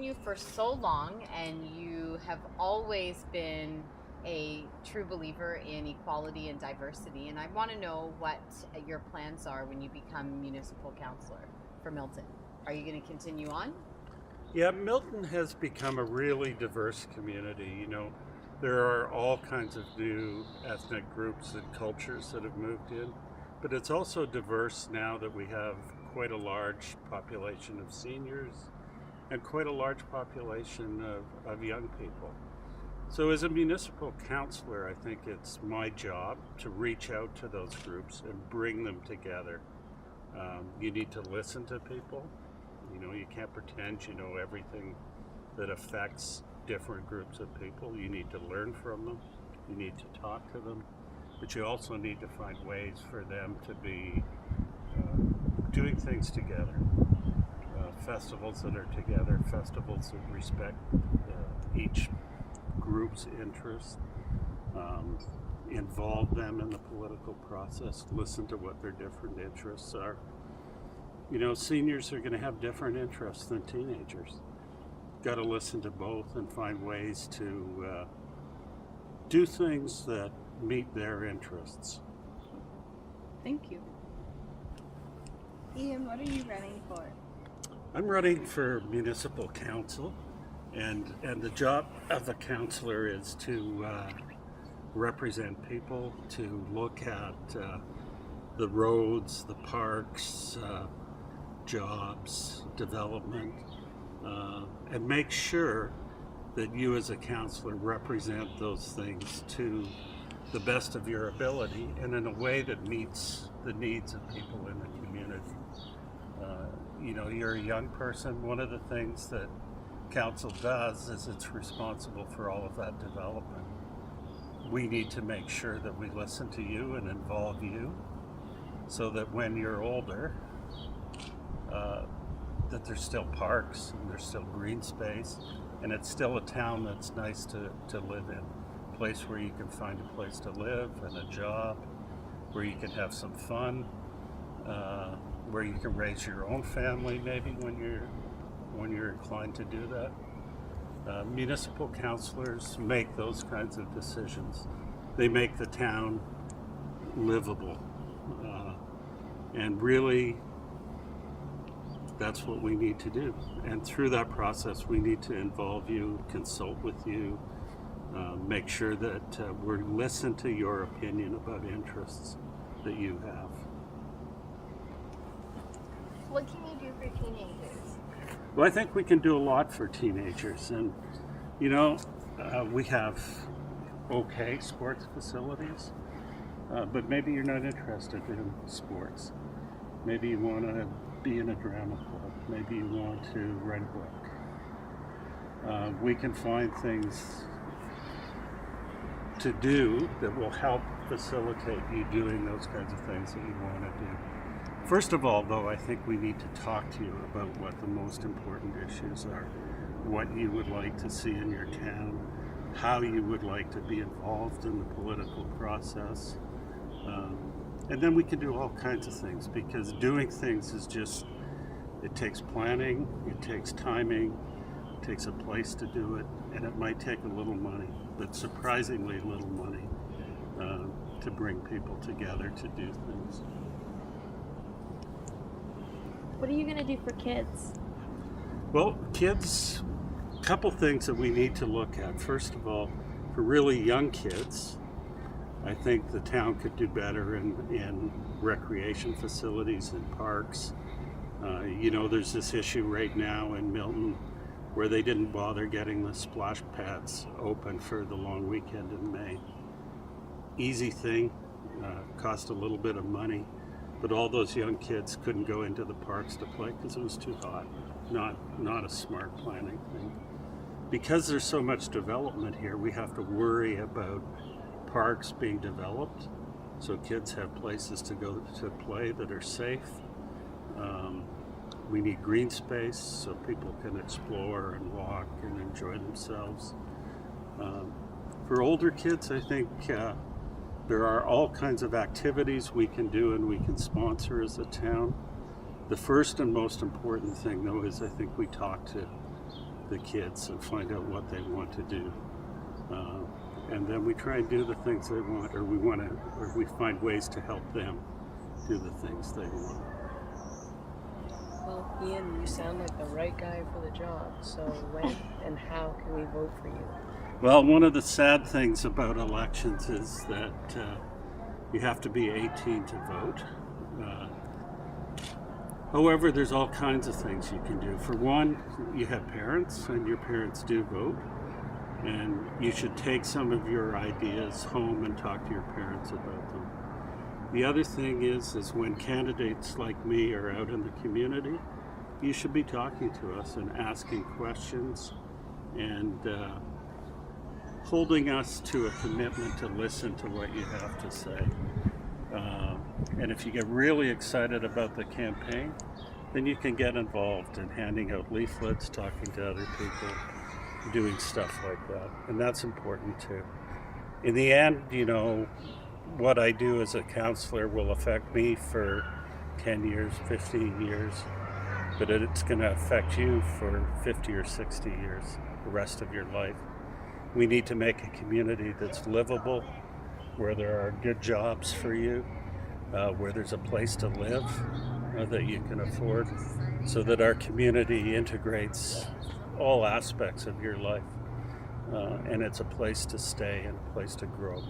You for so long, and you have always been a true believer in equality and diversity, and I want to know what your plans are when you become municipal councillor for Milton. Are you going to continue on? Yeah, Milton has become a really diverse community. There are all kinds of new ethnic groups and cultures that have moved in, but it's also diverse now that we have quite a large population of seniors and quite a large population of young people. So as a municipal councillor, I think it's my job to reach out to those groups and bring them together. You need to listen to people. You can't pretend you know everything that affects different groups of people. You need to learn from them. You need to talk to them. But you also need to find ways for them to be doing things together. Festivals that are together, festivals that respect each group's interests, involve them in the political process, listen to what their different interests are. Seniors are going to have different interests than teenagers. Got to listen to both and find ways to do things that meet their interests. Thank you. Ian, what are you running for? I'm running for municipal council, and the job of a councillor is to represent people, to look at the roads, the parks, jobs, development, and make sure that you as a councillor represent those things to the best of your ability and in a way that meets the needs of people in the community. You're a young person. One of the things that council does is it's responsible for all of that development. We need to make sure that we listen to you and involve you so that when you're older, that there's still parks and there's still green space and it's still a town that's nice to live in. A place where you can find a place to live and a job, where you can have some fun, where you can raise your own family maybe when you're inclined to do that. Municipal councillors make those kinds of decisions. They make the town livable. And really, that's what we need to do. And through that process, we need to involve you, consult with you, make sure that we listen to your opinion about interests that you have. What can you do for teenagers? Well, I think we can do a lot for teenagers. And, we have okay sports facilities, but maybe you're not interested in sports. Maybe you want to be in a drama club. Maybe you want to write a book. We can find things to do that will help facilitate you doing those kinds of things that you want to do. First of all, though, I think we need to talk to you about what the most important issues are, what you would like to see in your town, how you would like to be involved in the political process. And then we can do all kinds of things, because doing things it takes planning, it takes timing, it takes a place to do it, and it might take a little money, but surprisingly little money, to bring people together to do things. What are you going to do for kids? Well, kids, a couple things that we need to look at. First of all, for really young kids, I think the town could do better in recreation facilities and parks. There's this issue right now in Milton where they didn't bother getting the splash pads open for the long weekend in May. Easy thing, cost a little bit of money, but all those young kids couldn't go into the parks to play because it was too hot. Not a smart planning thing. Because there's so much development here, we have to worry about parks being developed so kids have places to go to play that are safe. We need green space so people can explore and walk and enjoy themselves. For older kids, I think there are all kinds of activities we can do and we can sponsor as a town. The first and most important thing, though, is I think we talk to the kids and find out what they want to do. And then we try and do the things they want, or we find ways to help them do the things they want. Well, Ian, you sound like the right guy for the job. So when and how can we vote for you? Well, one of the sad things about elections is that you have to be 18 to vote. However, there's all kinds of things you can do. For one, you have parents, and your parents do vote. And you should take some of your ideas home and talk to your parents about them. The other thing is when candidates like me are out in the community, you should be talking to us and asking questions and holding us to a commitment to listen to what you have to say. And if you get really excited about the campaign, then you can get involved in handing out leaflets, talking to other people, doing stuff like that. And that's important too. In the end, you know, what I do as a counselor will affect me for 10 years, 15 years, but it's going to affect you for 50 or 60 years, the rest of your life. We need to make a community that's livable, where there are good jobs for you, where there's a place to live that you can afford, so that our community integrates all aspects of your life, and it's a place to stay and a place to grow.